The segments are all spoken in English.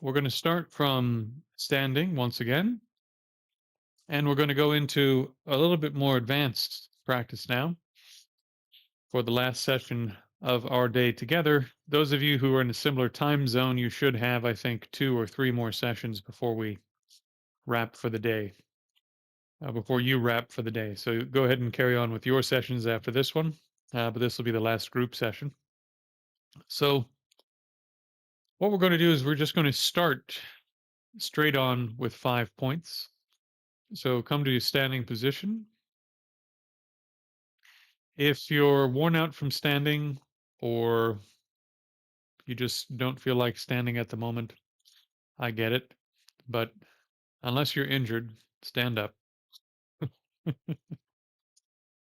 We're going to start from standing once again, and we're going to go into a little bit more advanced practice now for the last session of our day together. Those of you who are in a similar time zone, you should have, I think, 2 or 3 more sessions before we wrap for the day, before you wrap for the day. So go ahead and carry on with your sessions after this one, but this will be the last group session. So, what we're going to do is we're just going to start straight on with 5 points. So, come to your standing position. If you're worn out from standing or you just don't feel like standing at the moment, I get it. But unless you're injured, stand up. All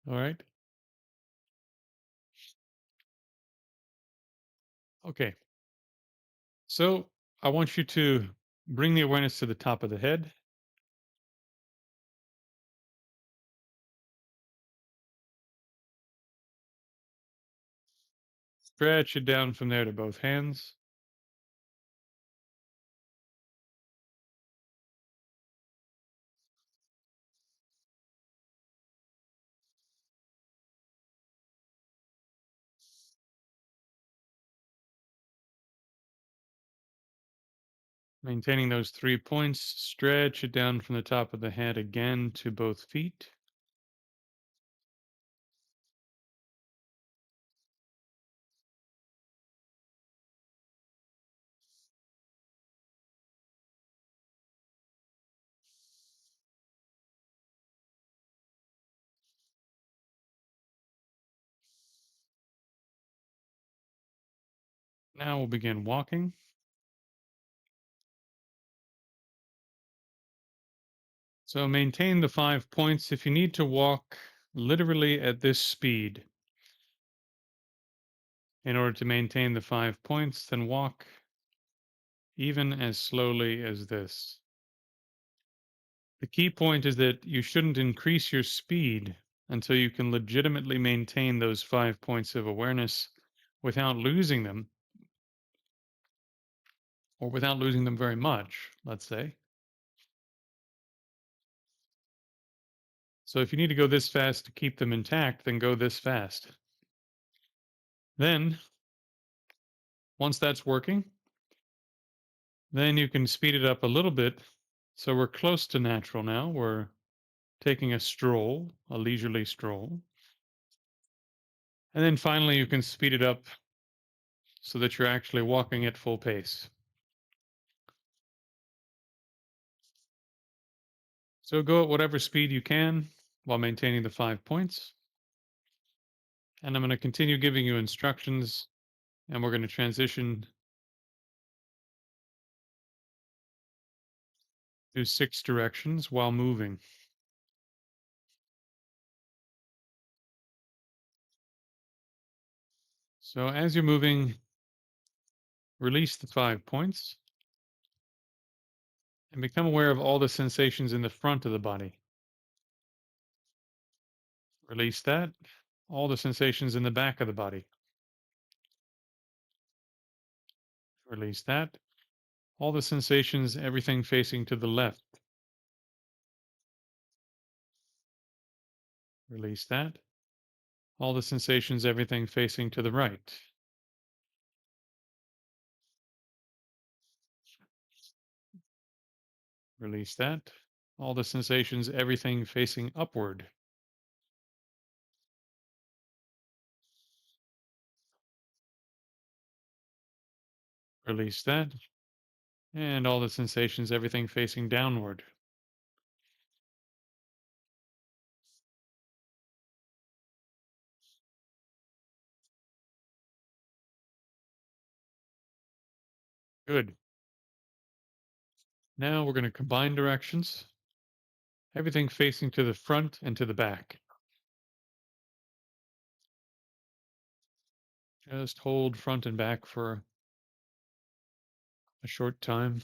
right. Okay. So I want you to bring the awareness to the top of the head. Stretch it down from there to both hands. Maintaining those 3 points, stretch it down from the top of the head again to both feet. Now we'll begin walking. So maintain the 5 points. If you need to walk literally at this speed in order to maintain the 5 points, then walk even as slowly as this. The key point is that you shouldn't increase your speed until you can legitimately maintain those 5 points of awareness without losing them, or without losing them very much, let's say. So if you need to go this fast to keep them intact, then go this fast. Then, once that's working, then you can speed it up a little bit. So we're close to natural now. We're taking a stroll, a leisurely stroll. And then finally, you can speed it up so that you're actually walking at full pace. So go at whatever speed you can while maintaining the 5 points. And I'm going to continue giving you instructions, and we're going to transition to 6 directions while moving. So as you're moving, release the 5 points and become aware of all the sensations in the front of the body. Release that. All the sensations in the back of the body. Release that. All the sensations, everything facing to the left. Release that. All the sensations, everything facing to the right. Release that. All the sensations, everything facing upward. Release that. And all the sensations, everything facing downward. Good. Now we're going to combine directions. Everything facing to the front and to the back. Just hold front and back for a short time.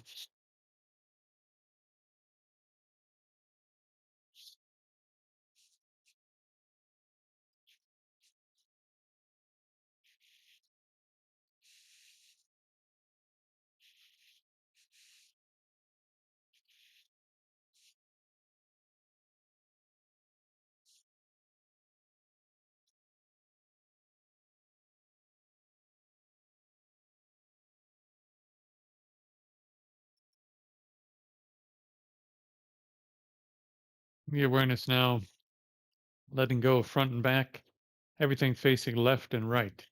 The awareness now letting go of front and back, everything facing left and right.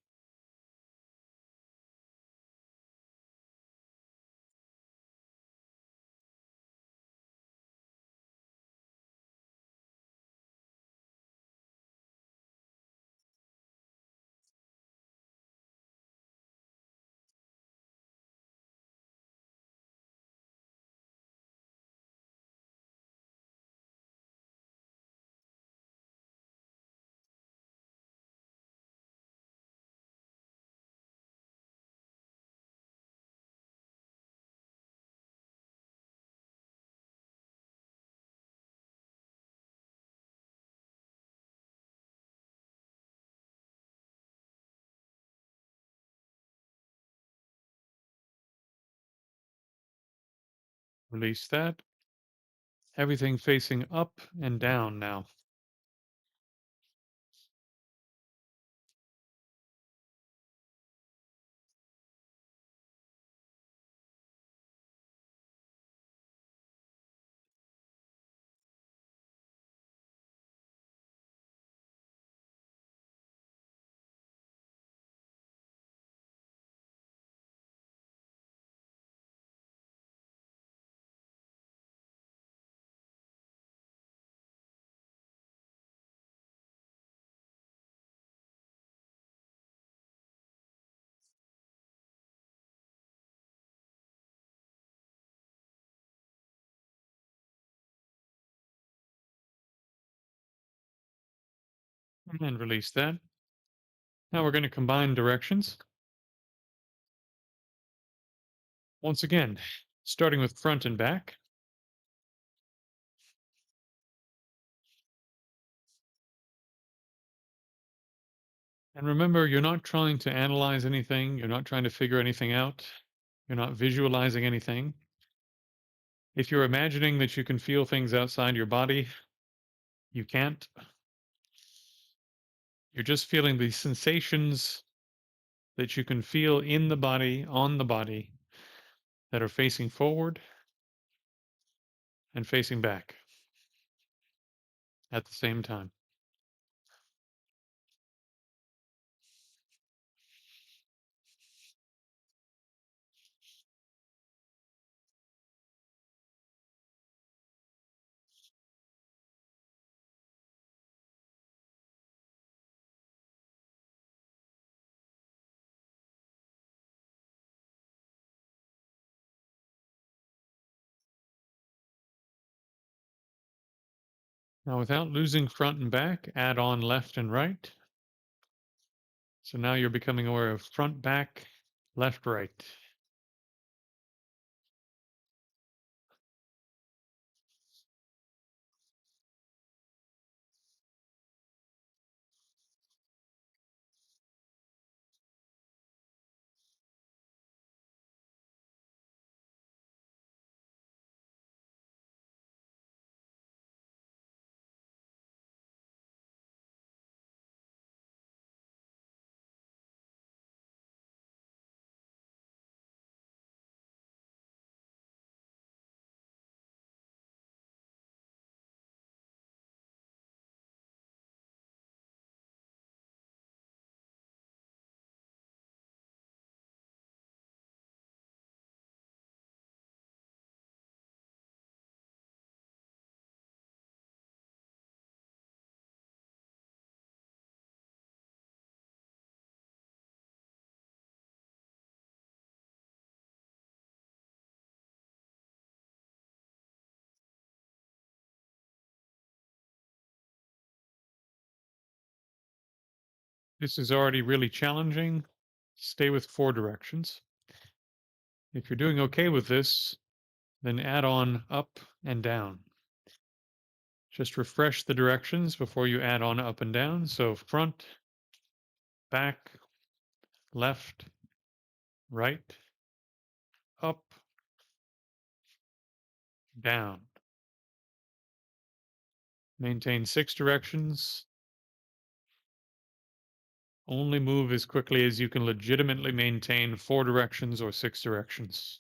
Release that. Everything facing up and down now. And release that. Now we're going to combine directions. Once again, starting with front and back. And remember, you're not trying to analyze anything. You're not trying to figure anything out. You're not visualizing anything. If you're imagining that you can feel things outside your body, you can't. You're just feeling the sensations that you can feel in the body, on the body, that are facing forward and facing back at the same time. Now, without losing front and back, add on left and right. So now you're becoming aware of front, back, left, right. This is already really challenging. Stay with four directions. If you're doing okay with this, then add on up and down. Just refresh the directions before you add on up and down. So front, back, left, right, up, down. Maintain six directions. Only move as quickly as you can legitimately maintain four directions or six directions.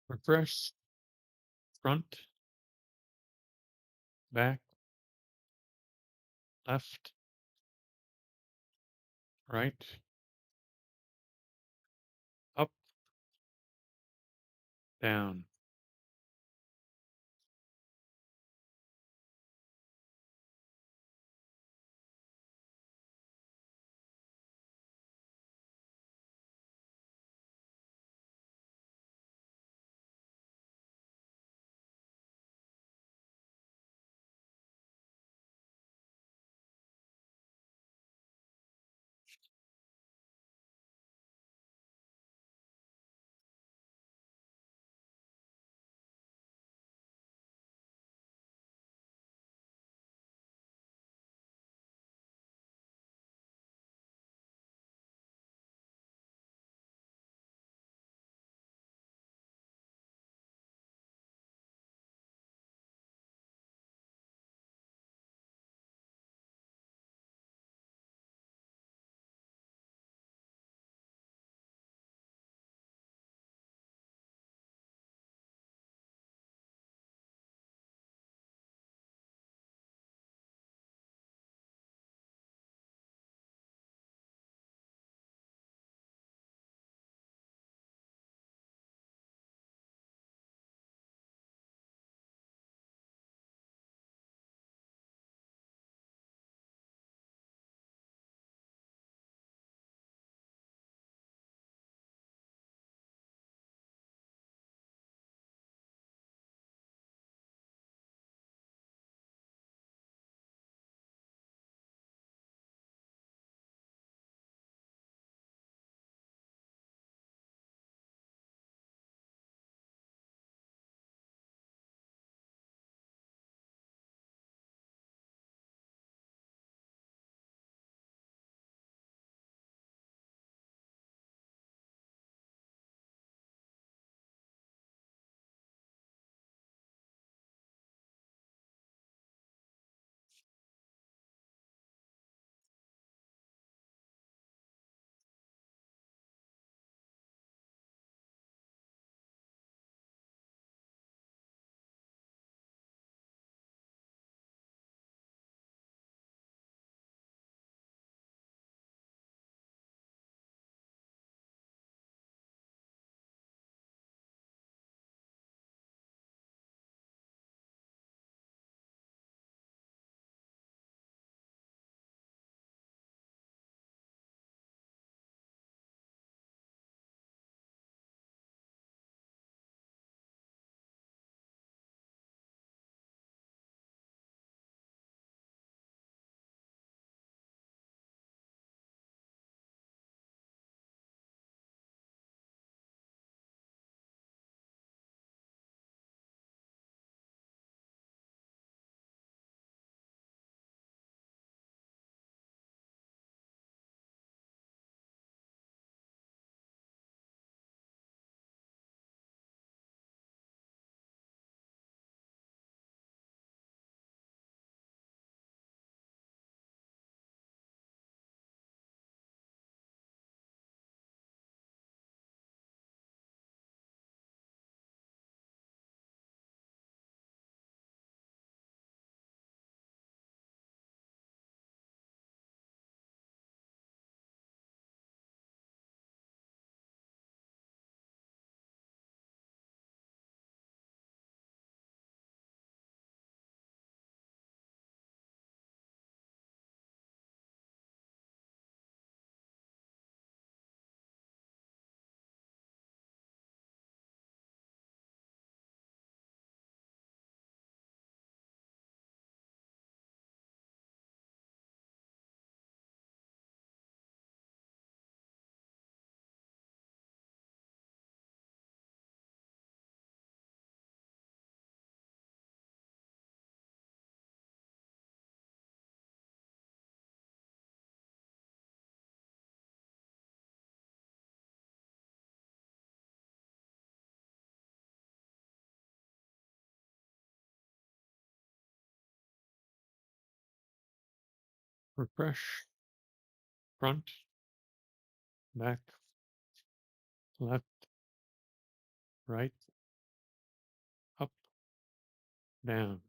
refresh, front, back, left, right, up, down. Refresh, front, back, left, right, down.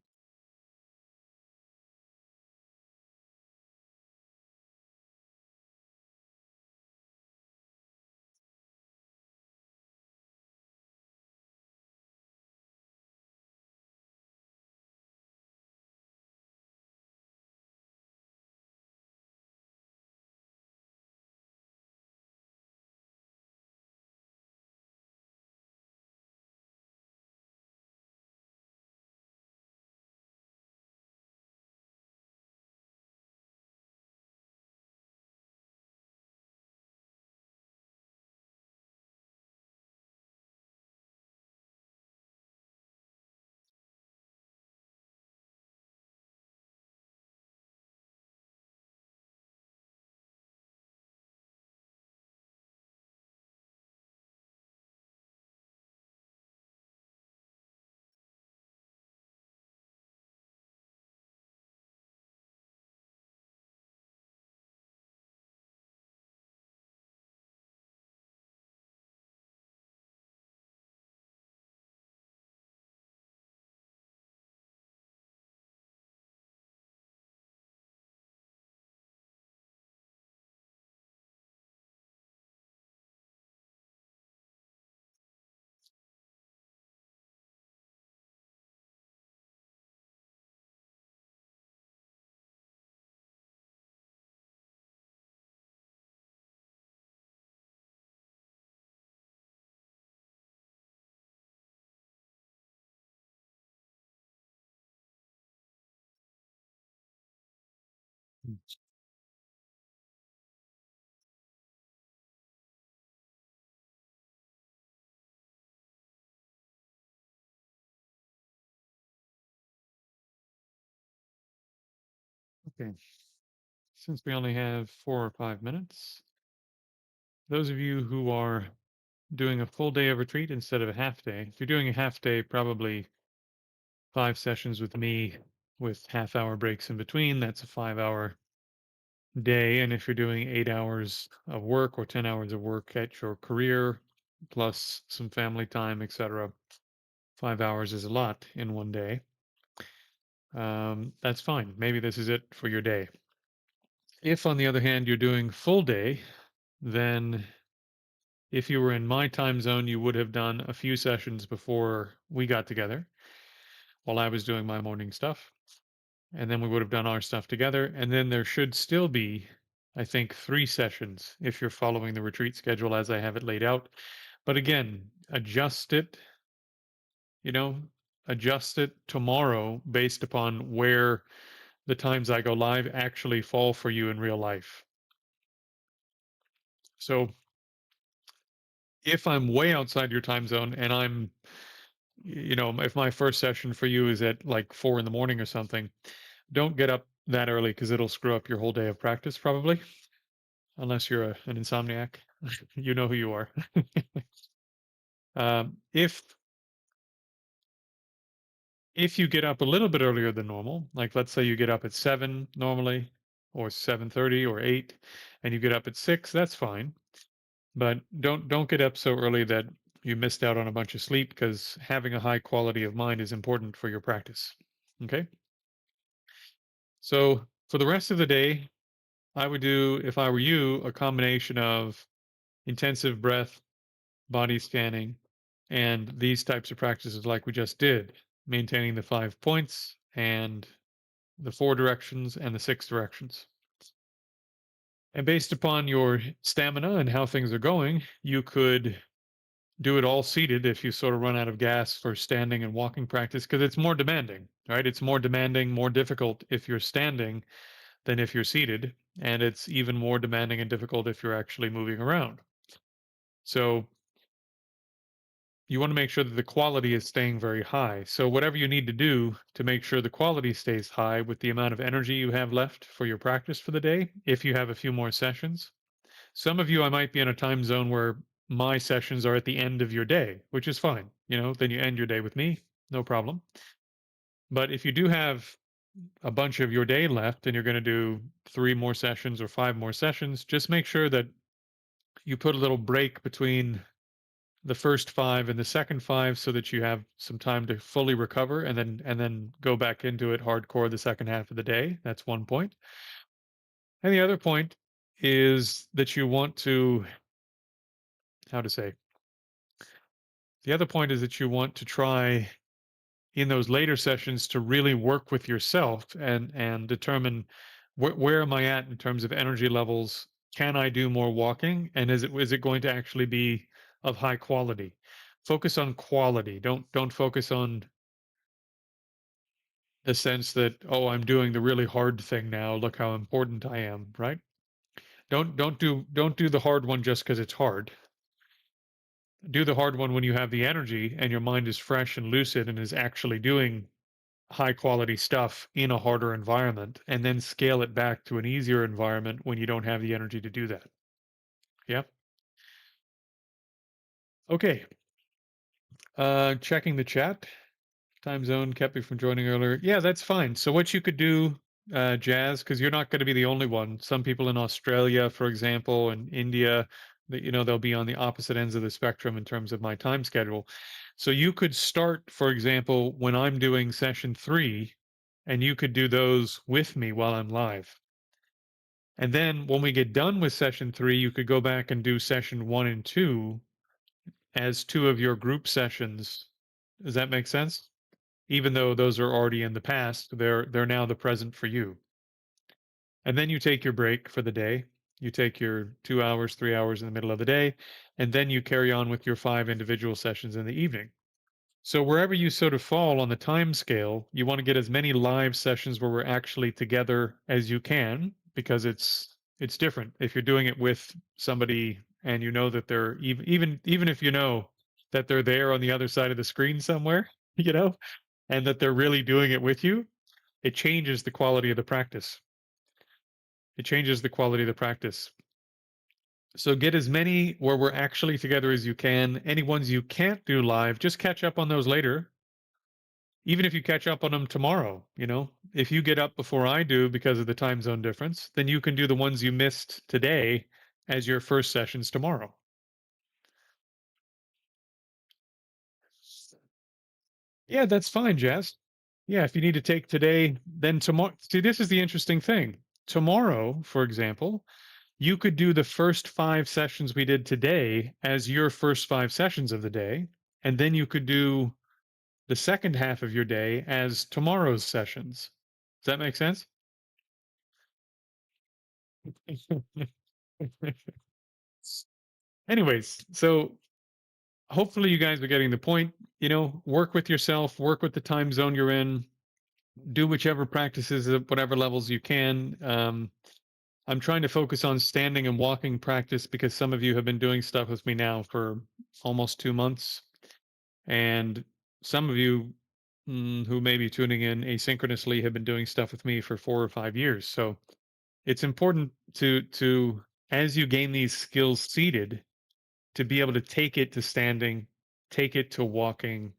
Okay. Since we only have 4 or 5 minutes, those of you who are doing a full day of retreat instead of a half day, if you're doing a half day, probably 5 sessions with me with half-hour breaks in between, that's a 5 hour day. And if you're doing 8 hours of work or 10 hours of work at your career, plus some family time, etc., 5 hours is a lot in one day. That's fine. Maybe this is it for your day. If, on the other hand, you're doing full day, then if you were in my time zone, you would have done a few sessions before we got together while I was doing my morning stuff. And then we would have done our stuff together. And then there should still be, I think, 3 sessions if you're following the retreat schedule as I have it laid out. But again, adjust it, you know, adjust it tomorrow based upon where the times I go live actually fall for you in real life. So if I'm way outside your time zone and if my first session for you is at like 4 in the morning or something, don't get up that early because it'll screw up your whole day of practice probably, unless you're an insomniac. You know who you are. If you get up a little bit earlier than normal, like let's say you get up at 7 normally, or 7:30 or 8, and you get up at 6, that's fine. But don't get up so early that you missed out on a bunch of sleep, because having a high quality of mind is important for your practice. Okay? So for the rest of the day, I would do, if I were you, a combination of intensive breath, body scanning, and these types of practices like we just did, maintaining the 5 points and the 4 directions and the 6 directions. And based upon your stamina and how things are going, you could do it all seated if you sort of run out of gas for standing and walking practice, because it's more demanding, right? It's more demanding, more difficult if you're standing than if you're seated. And it's even more demanding and difficult if you're actually moving around. So you want to make sure that the quality is staying very high. So whatever you need to do to make sure the quality stays high with the amount of energy you have left for your practice for the day, if you have a few more sessions. Some of you, I might be in a time zone where my sessions are at the end of your day, which is fine. Then you end your day with me, no problem. But if you do have a bunch of your day left and you're going to do 3 more sessions or 5 more sessions, just make sure that you put a little break between the first 5 and the second 5 so that you have some time to fully recover and then go back into it hardcore the second half of the day. That's one point. And the other point is that you want to, how to say, the other point is that you want to try in those later sessions to really work with yourself and determine where am I at in terms of energy levels? Can I do more walking? And is it going to actually be of high quality? Focus on quality. Don't focus on the sense that, oh, I'm doing the really hard thing now. Look how important I am, right? Don't do the hard one just because it's hard. Do the hard one when you have the energy and your mind is fresh and lucid and is actually doing high quality stuff in a harder environment, and then scale it back to an easier environment when you don't have the energy to do that. Yeah. Okay. Checking the chat. Time zone kept me from joining earlier. Yeah, that's fine. So what you could do, Jazz, because you're not going to be the only one. Some people in Australia, for example, and India, they'll be on the opposite ends of the spectrum in terms of my time schedule. So you could start, for example, when I'm doing session 3, and you could do those with me while I'm live. And then when we get done with session 3, you could go back and do session 1 and 2 as 2 of your group sessions. Does that make sense? Even though those are already in the past, they're now the present for you. And then you take your break for the day. You take your 2 hours, 3 hours in the middle of the day, and then you carry on with your 5 individual sessions in the evening. So wherever you sort of fall on the time scale, you want to get as many live sessions where we're actually together as you can, because it's different if you're doing it with somebody and you know that they're even if you know that they're there on the other side of the screen somewhere, you know, and that they're really doing it with you. It changes the quality of the practice. It changes the quality of the practice. So get as many where we're actually together as you can. Any ones you can't do live, just catch up on those later. Even if you catch up on them tomorrow, if you get up before I do because of the time zone difference, then you can do the ones you missed today as your first sessions tomorrow. Yeah, that's fine, Jess. Yeah, if you need to take today, then tomorrow. See, this is the interesting thing. Tomorrow, for example, you could do the first 5 sessions we did today as your first 5 sessions of the day, and then you could do the second half of your day as tomorrow's sessions. Does that make sense? Anyways, so hopefully you guys are getting the point. Work with yourself, work with the time zone you're in, do whichever practices at whatever levels you can. I'm trying to focus on standing and walking practice because some of you have been doing stuff with me now for almost 2 months. And some of you who may be tuning in asynchronously have been doing stuff with me for 4 or 5 years. So it's important to as you gain these skills seated, to be able to take it to standing, take it to walking.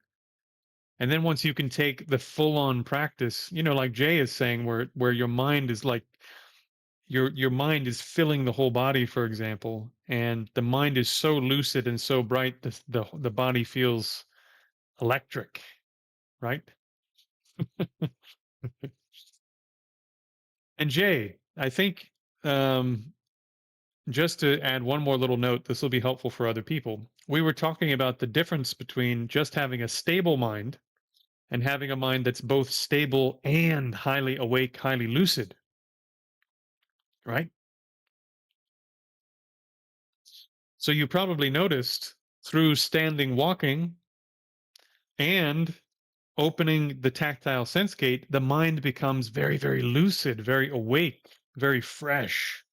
And then once you can take the full on practice, like Jay is saying, where your mind is like your mind is filling the whole body, for example, and the mind is so lucid and so bright, the body feels electric, right? And Jay, I think um, just to add one more little note, this will be helpful for other people. We were talking about the difference between just having a stable mind and having a mind that's both stable and highly awake, highly lucid, right? So you probably noticed through standing walking and opening the tactile sense gate, the mind becomes very, very lucid, very awake, very fresh.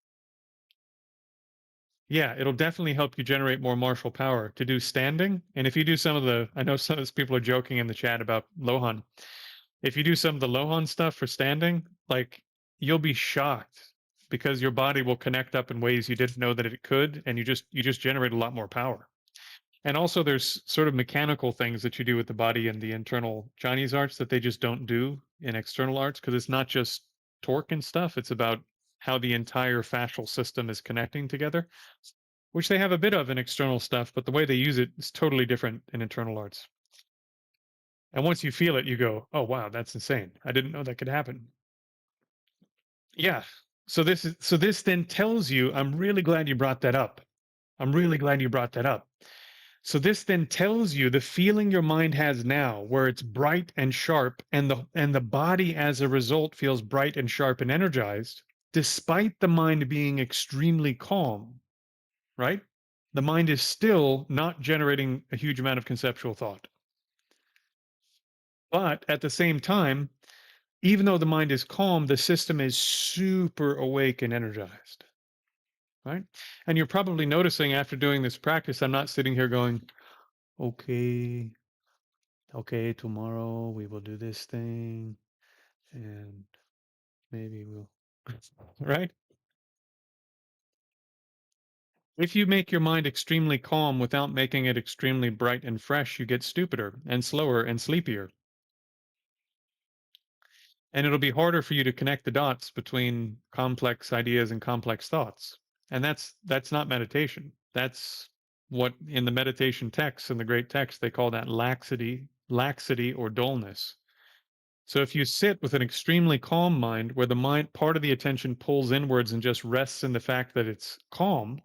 Yeah, it'll definitely help you generate more martial power to do standing. And if you do I know some of those people are joking in the chat about Lohan. If you do some of the Lohan stuff for standing, like you'll be shocked because your body will connect up in ways you didn't know that it could, and you just generate a lot more power. And also there's sort of mechanical things that you do with the body in the internal Chinese arts that they just don't do in external arts, because it's not just torque and stuff, it's about how the entire fascial system is connecting together. which they have a bit of in external stuff, but the way they use it is totally different in internal arts. And once you feel it, you go, "Oh wow, that's insane. I didn't know that could happen." Yeah. So this then tells you, I'm really glad you brought that up. I'm really glad you brought that up. So this then tells you the feeling your mind has now, where it's bright and sharp, and the body as a result feels bright and sharp and energized, despite the mind being extremely calm, right? The mind is still not generating a huge amount of conceptual thought. But at the same time, even though the mind is calm, the system is super awake and energized, right? And you're probably noticing after doing this practice, I'm not sitting here going, okay, okay, tomorrow we will do this thing and maybe we'll, right? If you make your mind extremely calm without making it extremely bright and fresh, you get stupider and slower and sleepier. And it'll be harder for you to connect the dots between complex ideas and complex thoughts. And that's not meditation. That's what in the meditation texts and the great texts they call that laxity or dullness. So if you sit with an extremely calm mind where the mind part of the attention pulls inwards and just rests in the fact that it's calm,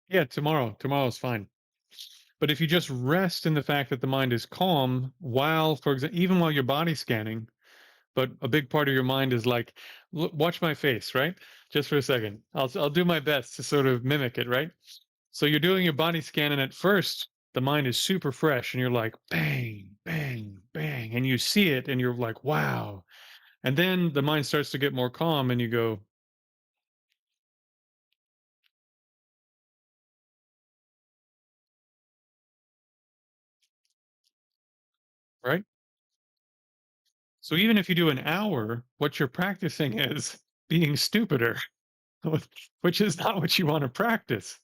yeah, tomorrow's fine. But if you just rest in the fact that the mind is calm while, for example, even while you're body scanning, but a big part of your mind is like, watch my face, right? Just for a second. I'll do my best to sort of mimic it, right? So you're doing your body scan, and at first the mind is super fresh, and you're like, bang, bang, bang, and you see it, and you're like, wow. And then the mind starts to get more calm, and you go, right? So even if you do an hour, what you're practicing is being stupider, which is not what you want to practice.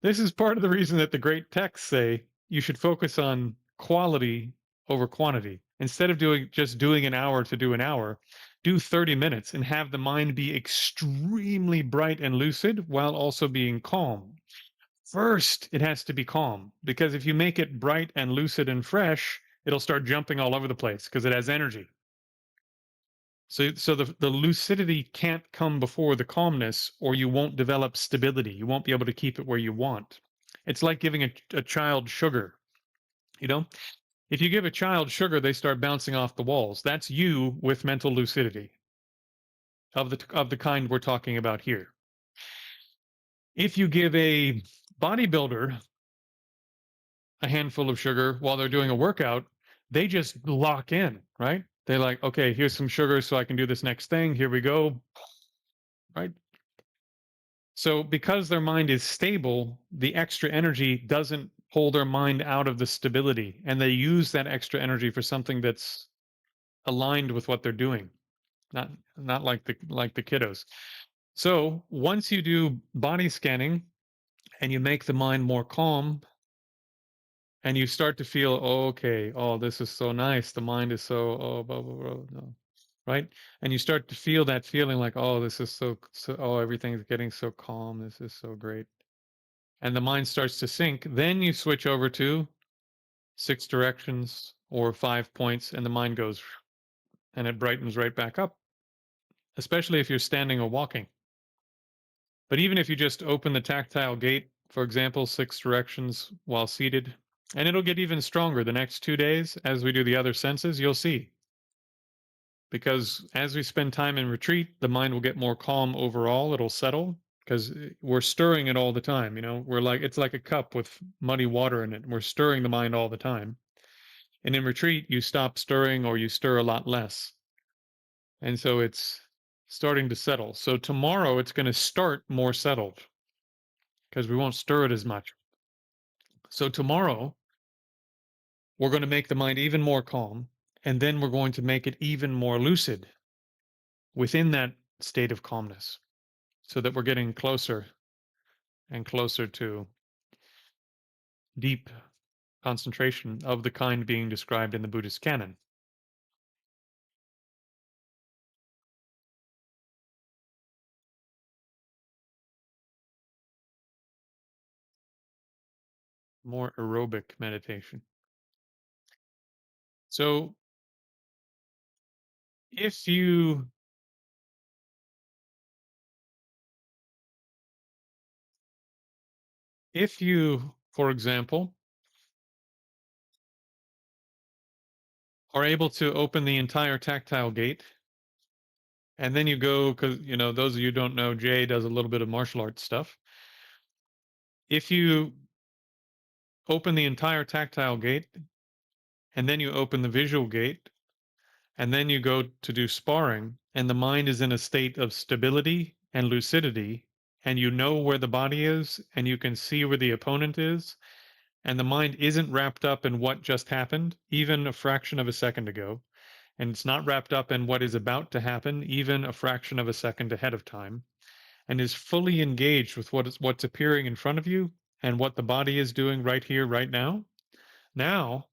This is part of the reason that the great texts say you should focus on quality over quantity. Instead of doing an hour to do an hour, do 30 minutes and have the mind be extremely bright and lucid while also being calm. First, it has to be calm because if you make it bright and lucid and fresh, it'll start jumping all over the place because it has energy. So the lucidity can't come before the calmness, or you won't develop stability. You won't be able to keep it where you want. It's like giving a child sugar. You know, if you give a child sugar, they start bouncing off the walls. That's you with mental lucidity of the kind we're talking about here. If you give a bodybuilder a handful of sugar while they're doing a workout, they just lock in, right? They're like, okay, here's some sugar so I can do this next thing. Here we go, right? So because their mind is stable, the extra energy doesn't pull their mind out of the stability, and they use that extra energy for something that's aligned with what they're doing. Not like the kiddos. So once you do body scanning and you make the mind more calm and you start to feel, oh, okay, oh, this is so nice. The mind is so, oh, blah, blah, blah, no, right? And you start to feel that feeling like, oh, this is so, oh, everything's getting so calm. This is so great. And the mind starts to sink. Then you switch over to 6 directions or 5 points, and the mind goes and it brightens right back up, especially if you're standing or walking. But even if you just open the tactile gate, for example, 6 directions while seated, and it'll get even stronger the next 2 days as we do the other senses, you'll see. Because as we spend time in retreat, the mind will get more calm overall. It'll settle because we're stirring it all the time. We're like, it's like a cup with muddy water in it. And we're stirring the mind all the time. And in retreat, you stop stirring or you stir a lot less. And so it's starting to settle. So tomorrow it's going to start more settled because we won't stir it as much. So tomorrow we're going to make the mind even more calm, and then we're going to make it even more lucid within that state of calmness so that we're getting closer and closer to deep concentration of the kind being described in the Buddhist canon. more aerobic meditation. So if you for example, are able to open the entire tactile gate, and then you go, because those of you who don't know, Jay does a little bit of martial arts stuff. If you open the entire tactile gate, and then you open the visual gate, and then you go to do sparring, and the mind is in a state of stability and lucidity, and you know where the body is, and you can see where the opponent is, and the mind isn't wrapped up in what just happened, even a fraction of a second ago, and it's not wrapped up in what is about to happen, even a fraction of a second ahead of time, and is fully engaged with what's appearing in front of you and what the body is doing right here, right now. Now,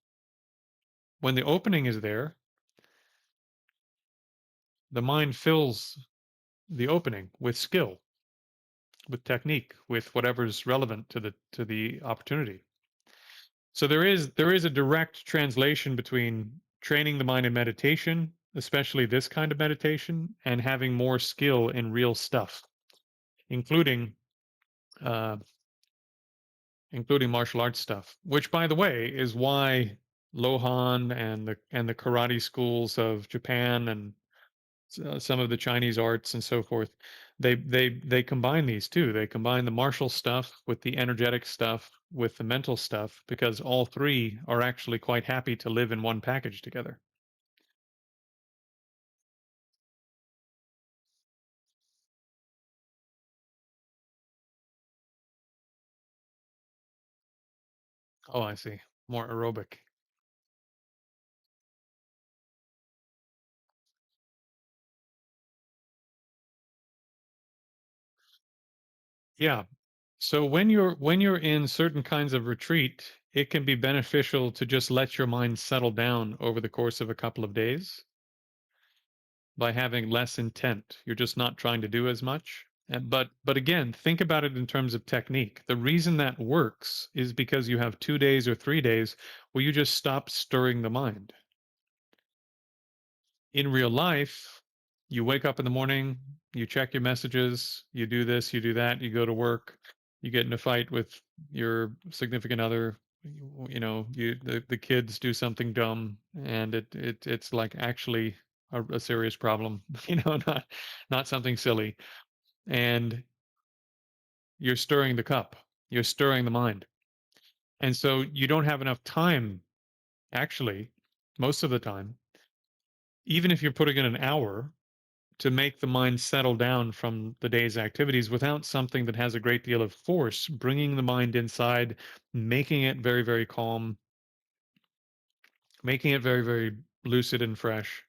when the opening is there, the mind fills the opening with skill, with technique, with whatever's relevant to the opportunity. So there is a direct translation between training the mind in meditation, especially this kind of meditation, and having more skill in real stuff, including uh, including martial arts stuff. Which, by the way, is why Lohan and the karate schools of Japan and some of the Chinese arts and so forth, they combine these too. They combine the martial stuff with the energetic stuff with the mental stuff, because all three are actually quite happy to live in one package together. Oh, I see. More aerobic. Yeah. So when you're in certain kinds of retreat, it can be beneficial to just let your mind settle down over the course of a couple of days by having less intent. You're just not trying to do as much. But again, think about it in terms of technique. The reason that works is because you have 2 days or 3 days where you just stop stirring the mind. In real life, you wake up in the morning, you check your messages, you do this, you do that, you go to work, you get in a fight with your significant other, the kids do something dumb, and it's like actually a serious problem, not something silly. And you're stirring the cup, you're stirring the mind. And so you don't have enough time, actually, most of the time, even if you're putting in an hour, to make the mind settle down from the day's activities without something that has a great deal of force, bringing the mind inside, making it very, very calm, making it very, very lucid and fresh.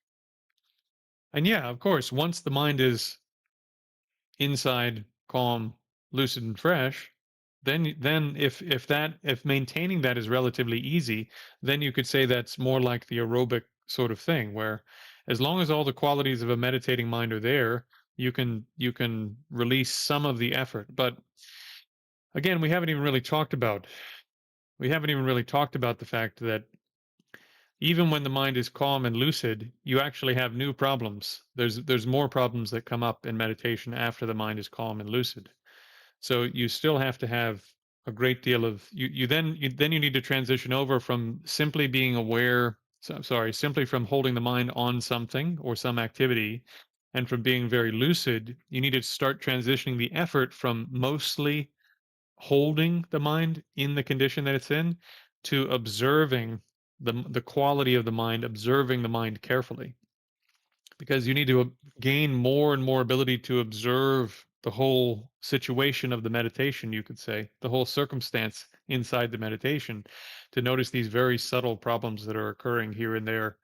And yeah, of course, once the mind is inside, calm, lucid, and fresh, then if maintaining that is relatively easy, then you could say that's more like the aerobic sort of thing, where as long as all the qualities of a meditating mind are there, you can release some of the effort. But again, we haven't even really talked about the fact that even when the mind is calm and lucid, you actually have new problems. There's more problems that come up in meditation after the mind is calm and lucid. So you still have to have a great deal of you need to transition over from simply being aware, simply from holding the mind on something or some activity, and from being very lucid, you need to start transitioning the effort from mostly holding the mind in the condition that it's in to observing the quality of the mind, observing the mind carefully, because you need to gain more and more ability to observe the whole situation of the meditation, you could say, the whole circumstance inside the meditation, to notice these very subtle problems that are occurring here and there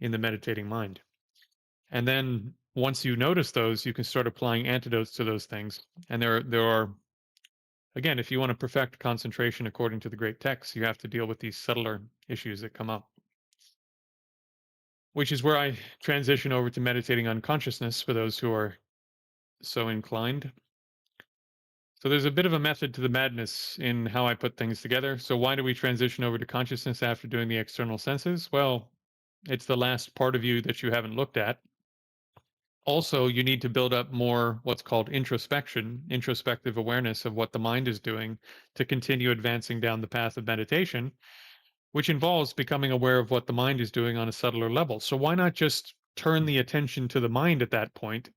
in the meditating mind. And then once you notice those, you can start applying antidotes to those things. And there are, again, if you want to perfect concentration according to the great texts, you have to deal with these subtler issues that come up, which is where I transition over to meditating on consciousness for those who are so inclined. So there's a bit of a method to the madness in how I put things together. So why do we transition over to consciousness after doing the external senses? Well, it's the last part of you that you haven't looked at. Also, you need to build up more what's called introspection, introspective awareness of what the mind is doing to continue advancing down the path of meditation, which involves becoming aware of what the mind is doing on a subtler level. So why not just turn the attention to the mind at that point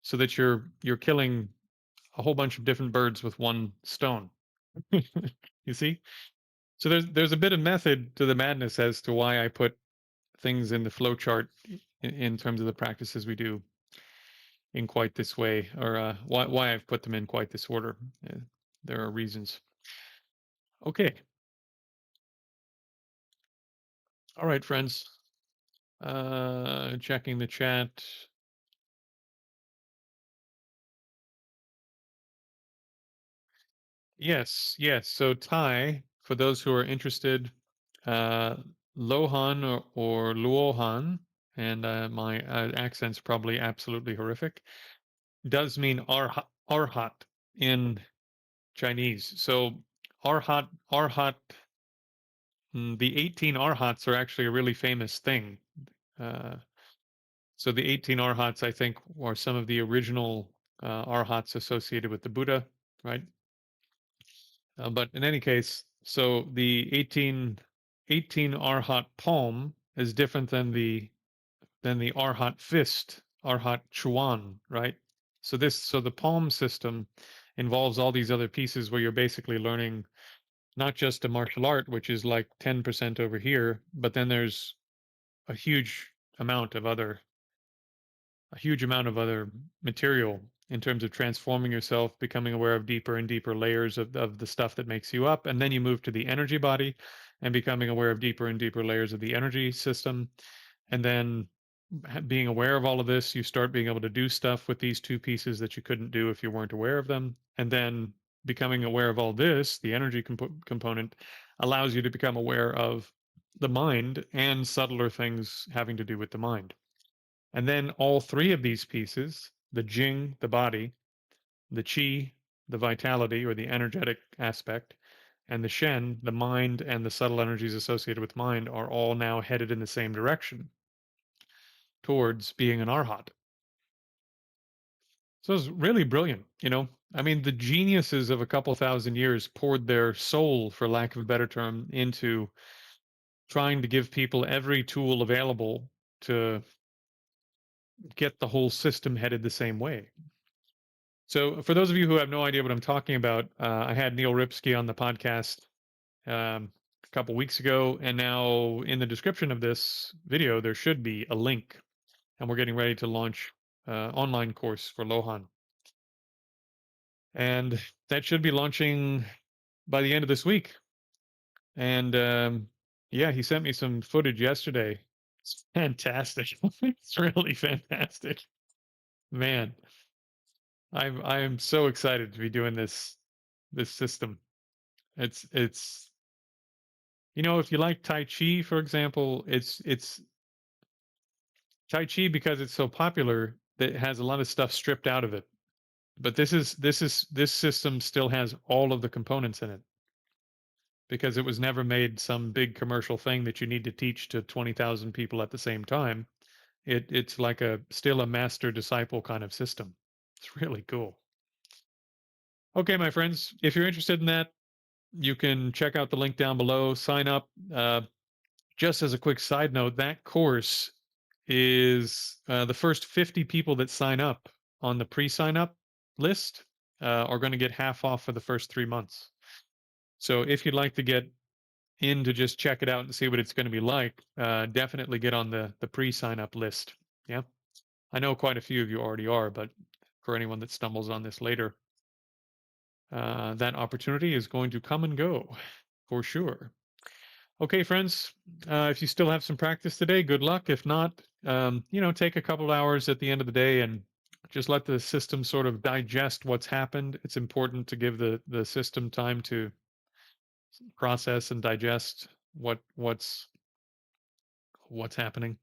so that you're killing a whole bunch of different birds with one stone? You see? So there's a bit of method to the madness as to why I put things in the flow chart in terms of the practices we do in quite this way, or why I've put them in quite this order. Uh, there are reasons. Okay. All right, friends. Checking the chat. Yes, yes. So Thai, for those who are interested, uh, Lohan or Luohan, and my accent's probably absolutely horrific, does mean arhat in Chinese. So arhat, the 18 arhats are actually a really famous thing. Uh, so the 18 arhats, I think, are some of the original arhats associated with the Buddha, right? But in any case, so the 18 arhat palm is different than the arhat fist, arhat chuan, right? So the palm system involves all these other pieces where you're basically learning not just a martial art, which is like 10% over here, but then there's a huge amount of other a huge amount of other material in terms of transforming yourself, becoming aware of deeper and deeper layers of the stuff that makes you up. And then you move to the energy body and becoming aware of deeper and deeper layers of the energy system. And then being aware of all of this, you start being able to do stuff with these two pieces that you couldn't do if you weren't aware of them. And then becoming aware of all this, the energy component, allows you to become aware of the mind and subtler things having to do with the mind. And then all three of these pieces, the Jing, the body, the Qi, the vitality or the energetic aspect, and the Shen, the mind and the subtle energies associated with mind, are all now headed in the same direction towards being an arhat. So it's really brilliant, you know. I mean, the geniuses of a couple thousand years poured their soul, for lack of a better term, into trying to give people every tool available to get the whole system headed the same way. So, for those of you who have no idea what I'm talking about, I had Neil Ripsky on the podcast a couple weeks ago, and now in the description of this video, there should be a link, and we're getting ready to launch online course for Lohan, and that should be launching by the end of this week. And yeah, he sent me some footage yesterday. It's fantastic. It's really fantastic, man. I'm so excited to be doing this system. It's you know, if you like Tai Chi, for example, it's Tai Chi because it's so popular that it has a lot of stuff stripped out of it. But this system still has all of the components in it because it was never made some big commercial thing that you need to teach to 20,000 people at the same time. It's like a still a master disciple kind of system. It's really cool. Okay, my friends, if you're interested in that, you can check out the link down below, sign up. Just as a quick side note, that course is the first 50 people that sign up on the pre-sign up list are going to get half off for the first 3 months. So if you'd like to get in to just check it out and see what it's going to be like, definitely get on the pre-sign up list. Yeah, I know quite a few of you already are, but for anyone that stumbles on this later, that opportunity is going to come and go for sure. Okay, friends, if you still have some practice today, good luck. If not, you know, take a couple hours at the end of the day and just let the system sort of digest what's happened. It's important to give the system time to process and digest what's happening.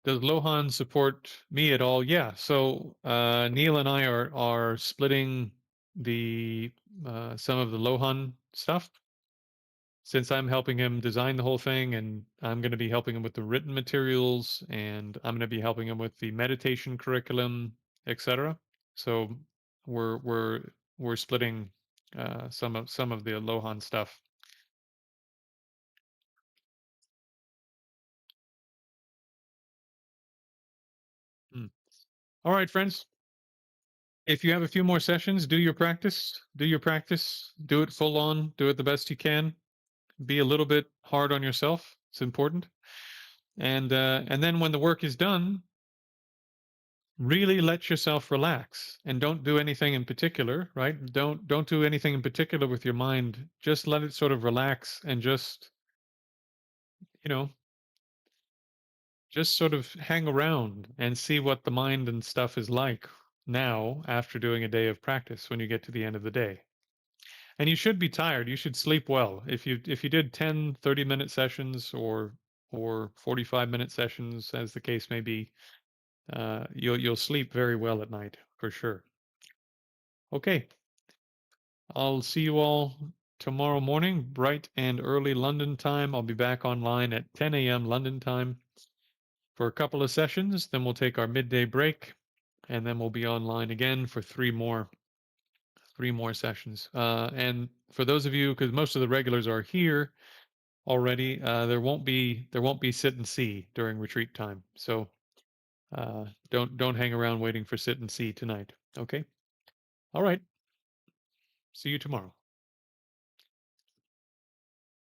Does Lohan support me at all? Yeah. So Neil and I are splitting the some of the Lohan stuff, since I'm helping him design the whole thing, and I'm going to be helping him with the written materials, and I'm going to be helping him with the meditation curriculum, etc. So we're we're we're splitting some of the Lohan stuff. Hmm. All right, friends. If you have a few more sessions, do your practice. Do your practice. Do it full on. Do it the best you can. Be a little bit hard on yourself. It's important. And then when the work is done, really let yourself relax and don't do anything in particular, right? Don't do anything in particular with your mind. Just let it sort of relax and you know, just sort of hang around and see what the mind and stuff is like now after doing a day of practice when you get to the end of the day. And you should be tired. You should sleep well. If you did 10, 30-minute sessions or 45-minute sessions as the case may be, you'll sleep very well at night for sure. Okay. I'll see you all tomorrow morning, bright and early London time. I'll be back online at 10 a.m. London time for a couple of sessions. Then we'll take our midday break, and then we'll be online again for three more sessions. And for those of you, because most of the regulars are here already, there won't be sit and see during retreat time. So don't hang around waiting for sit and see tonight. Okay. All right. See you tomorrow.